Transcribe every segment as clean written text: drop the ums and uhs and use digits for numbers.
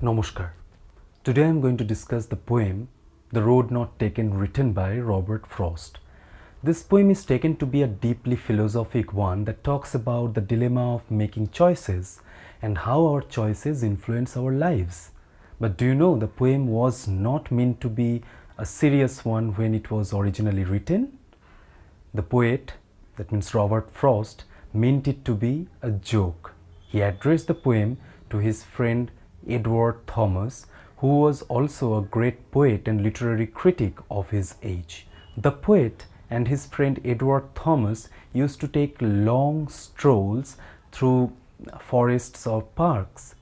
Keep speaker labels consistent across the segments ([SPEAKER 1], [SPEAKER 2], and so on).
[SPEAKER 1] Namaskar. Today I am going to discuss the poem The Road Not Taken, written by Robert Frost. This poem is taken to be a deeply philosophic one that talks about the dilemma of making choices and how our choices influence our lives. But do you know the poem was not meant to be a serious one when it was originally written? The poet, that means Robert Frost, meant it to be a joke. He addressed the poem to his friend Edward Thomas, who was also a great poet and literary critic of his age. The poet and his friend Edward Thomas used to take long strolls through forests or parks,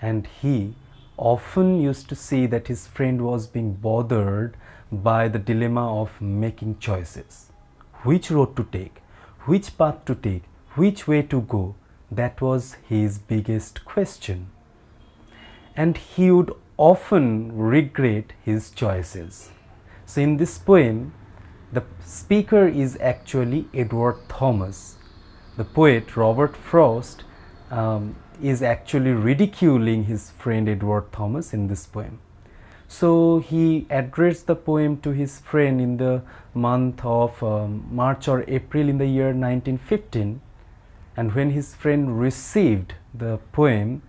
[SPEAKER 1] and he often used to see that his friend was being bothered by the dilemma of making choices. Which road to take, which path to take, which way to go, that was his biggest question. And he would often regret his choices. So in this poem, the speaker is actually Edward Thomas. The poet Robert Frost is actually ridiculing his friend Edward Thomas in this poem. So he addressed the poem to his friend in the month of March or April in the year 1915, and when his friend received the poem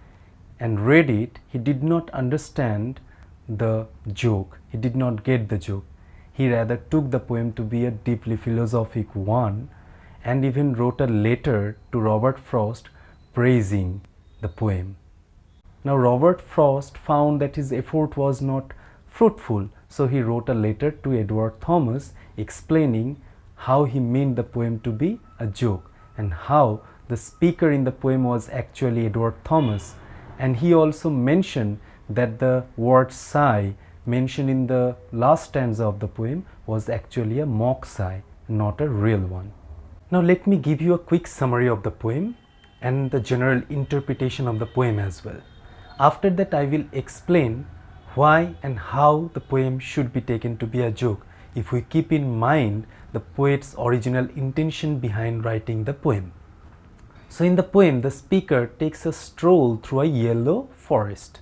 [SPEAKER 1] and read it, he did not understand the joke. He did not get the joke. He rather took the poem to be a deeply philosophic one and even wrote a letter to Robert Frost praising the poem. Now Robert Frost found that his effort was not fruitful, so he wrote a letter to Edward Thomas explaining how he meant the poem to be a joke and how the speaker in the poem was actually Edward Thomas. And he also mentioned that the word sigh mentioned in the last stanza of the poem was actually a mock sigh, not a real one. Now let me give you a quick summary of the poem and the general interpretation of the poem as well. After that I will explain why and how the poem should be taken to be a joke if we keep in mind the poet's original intention behind writing the poem. So in the poem, the speaker takes a stroll through a yellow forest.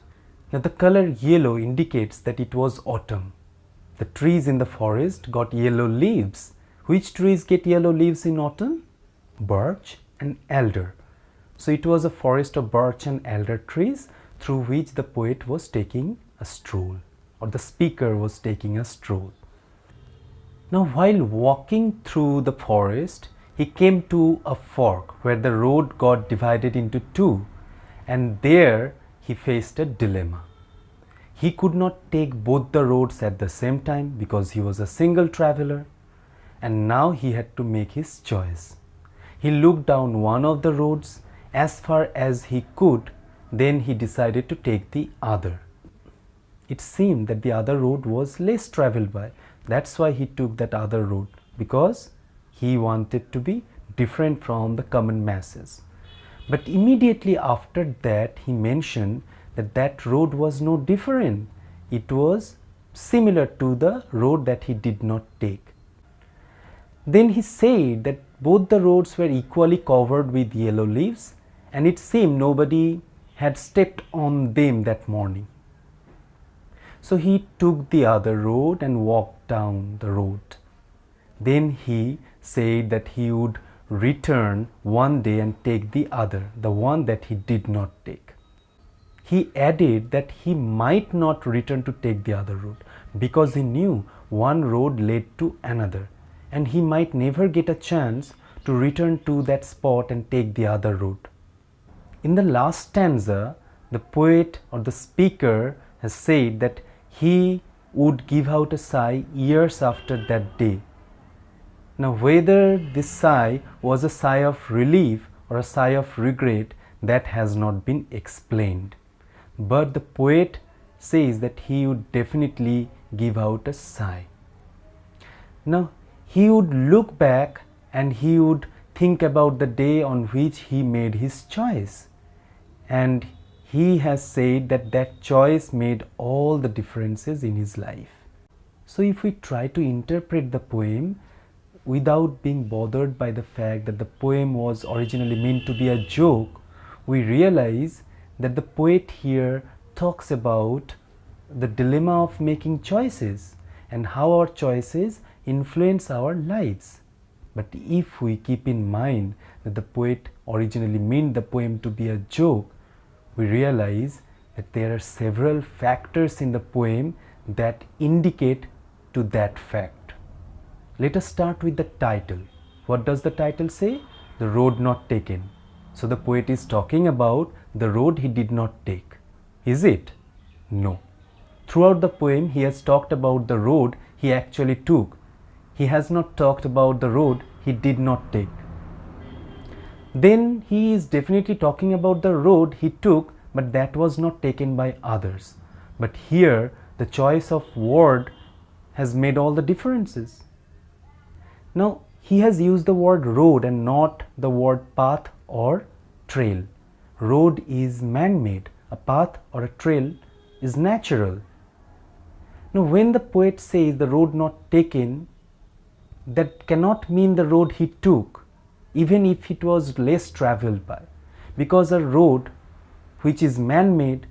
[SPEAKER 1] Now the color yellow indicates that it was autumn. The trees in the forest got yellow leaves. Which trees get yellow leaves in autumn? Birch and alder. So it was a forest of birch and alder trees through which the poet was taking a stroll, or the speaker was taking a stroll. Now while walking through the forest, he came to a fork where the road got divided into two, and there he faced a dilemma. He could not take both the roads at the same time because he was a single traveler, and now he had to make his choice. He looked down one of the roads as far as he could, then he decided to take the other. It seemed that the other road was less traveled by. That's why he took that other road, because he wanted to be different from the common masses. But immediately after that, he mentioned that that road was no different. It was similar to the road that he did not take. Then he said that both the roads were equally covered with yellow leaves, and it seemed nobody had stepped on them that morning. So he took the other road and walked down the road. Then he said that he would return one day and take the other, the one that he did not take. He added that he might not return to take the other road because he knew one road led to another, and he might never get a chance to return to that spot and take the other road. In the last stanza, the poet or the speaker has said that he would give out a sigh years after that day. Now whether this sigh was a sigh of relief or a sigh of regret, that has not been explained. But the poet says that he would definitely give out a sigh. Now he would look back and he would think about the day on which he made his choice. And he has said that that choice made all the differences in his life. So if we try to interpret the poem without being bothered by the fact that the poem was originally meant to be a joke, we realize that the poet here talks about the dilemma of making choices and how our choices influence our lives. But if we keep in mind that the poet originally meant the poem to be a joke, we realize that there are several factors in the poem that indicate to that fact. Let us start with the title. What does the title say? The road not taken. So the poet is talking about the road he did not take. Is it? No. Throughout the poem, he has talked about the road he actually took. He has not talked about the road he did not take. Then he is definitely talking about the road he took, but that was not taken by others. But here, the choice of word has made all the differences. Now, he has used the word road and not the word path or trail. Road is man-made. A path or a trail is natural. Now, when the poet says the road not taken, that cannot mean the road he took, even if it was less traveled by, because a road which is man-made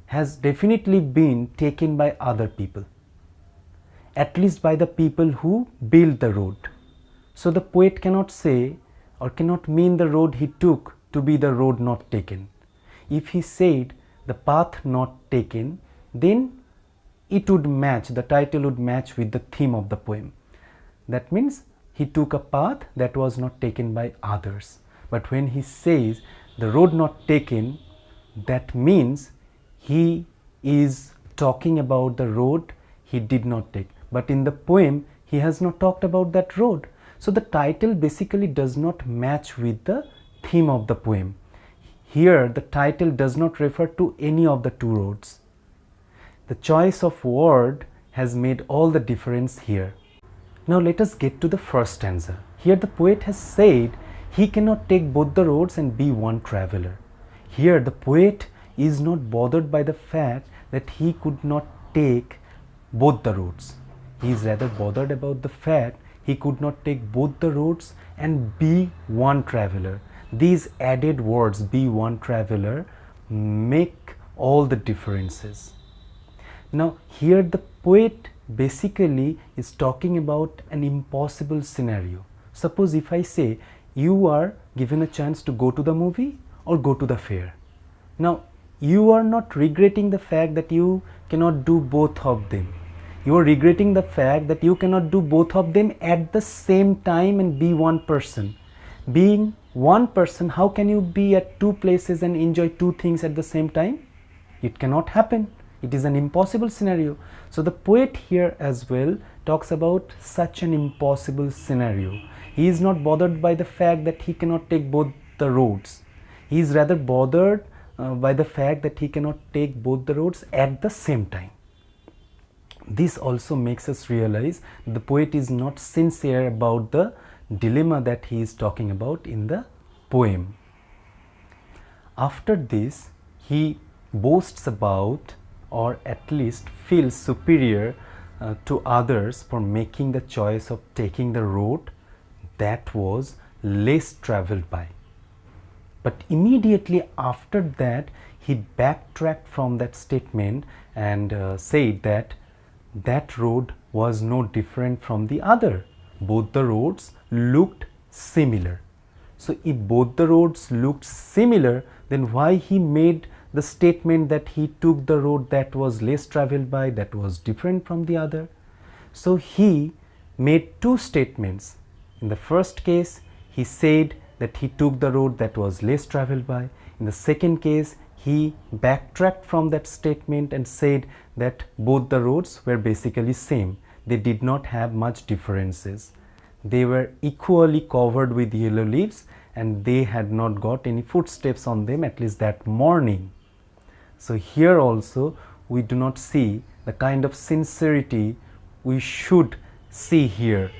[SPEAKER 1] has definitely been taken by other people, at least by the people who built the road. So the poet cannot say or cannot mean the road he took to be the road not taken. If he said the path not taken, then it would match, the title would match with the theme of the poem. That means he took a path that was not taken by others. But when he says the road not taken, that means he is talking about the road he did not take. But in the poem, he has not talked about that road. So the title basically does not match with the theme of the poem. Here, the title does not refer to any of the two roads. The choice of word has made all the difference here. Now let us get to the first stanza. Here the poet has said he cannot take both the roads and be one traveler. Here the poet is not bothered by the fact that he could not take both the roads. He is rather bothered about the fact he could not take both the roads and be one traveler. These added words, be one traveler, make all the differences. Now here the poet basically is talking about an impossible scenario. Suppose if I say you are given a chance to go to the movie or go to the fair. Now you are not regretting the fact that you cannot do both of them. You are regretting the fact that you cannot do both of them at the same time and be one person. Being one person, how can you be at two places and enjoy two things at the same time? It cannot happen. It is an impossible scenario. So the poet here as well talks about such an impossible scenario. He is not bothered by the fact that he cannot take both the roads. He is rather bothered by the fact that he cannot take both the roads at the same time. This also makes us realize the poet is not sincere about the dilemma that he is talking about in the poem. After this, he boasts about, or at least feels superior to others for making the choice of taking the road that was less traveled by. But immediately after that, he backtracked from that statement and said that that road was no different from the other. Both the roads looked similar. So if both the roads looked similar, then why he made the statement that he took the road that was less traveled by, that was different from the other? So he made two statements. In the first case, he said that he took the road that was less traveled by. In the second case, he backtracked from that statement and said that both the roads were basically same. They did not have much differences. They were equally covered with yellow leaves and they had not got any footsteps on them, at least that morning. So here also we do not see the kind of sincerity we should see here.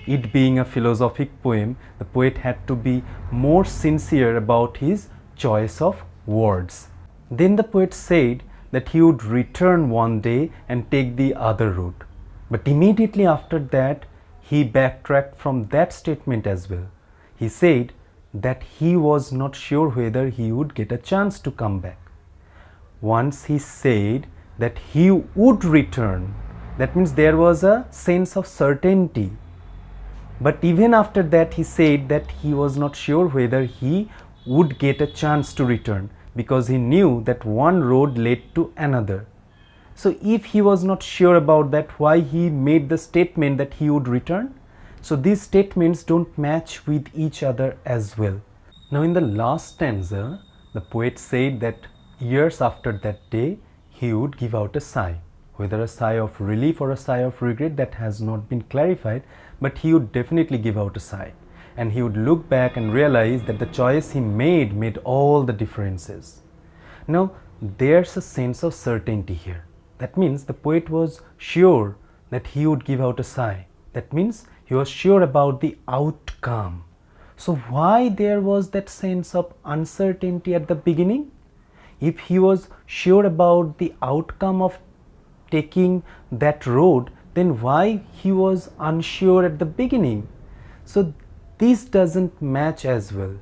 [SPEAKER 1] It being a philosophic poem, the poet had to be more sincere about his choice of words. Then the poet said that he would return one day and take the other route. But immediately after that, he backtracked from that statement as well. He said that he was not sure whether he would get a chance to come back. once he said that he would return. That means there was a sense of certainty. But even after that, he said that he was not sure whether he would get a chance to return, because he knew that one road led to another. So if he was not sure about that, why he made the statement that he would return? So these statements don't match with each other as well. Now in the last stanza, the poet said that years after that day, he would give out a sigh. Whether a sigh of relief or a sigh of regret, that has not been clarified, but he would definitely give out a sigh. And he would look back and realize that the choice he made all the differences. Now there's a sense of certainty here. That means the poet was sure that he would give out a sigh. That means he was sure about the outcome. So why there was that sense of uncertainty at the beginning? If he was sure about the outcome of taking that road, then why he was unsure at the beginning? So this doesn't match as well.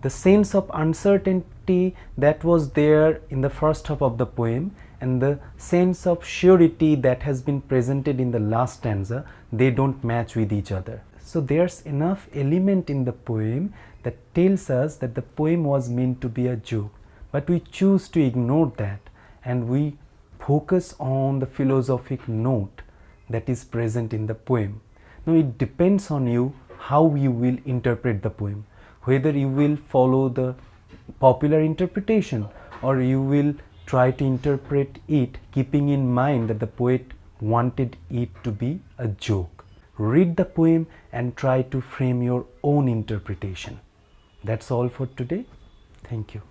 [SPEAKER 1] The sense of uncertainty that was there in the first half of the poem and the sense of surety that has been presented in the last stanza, they don't match with each other. So there's enough element in the poem that tells us that the poem was meant to be a joke, but we choose to ignore that and we focus on the philosophic note that is present in the poem. Now it depends on you how you will interpret the poem, whether you will follow the popular interpretation or you will try to interpret it keeping in mind that the poet wanted it to be a joke. Read the poem and try to frame your own interpretation. That's all for today. Thank you.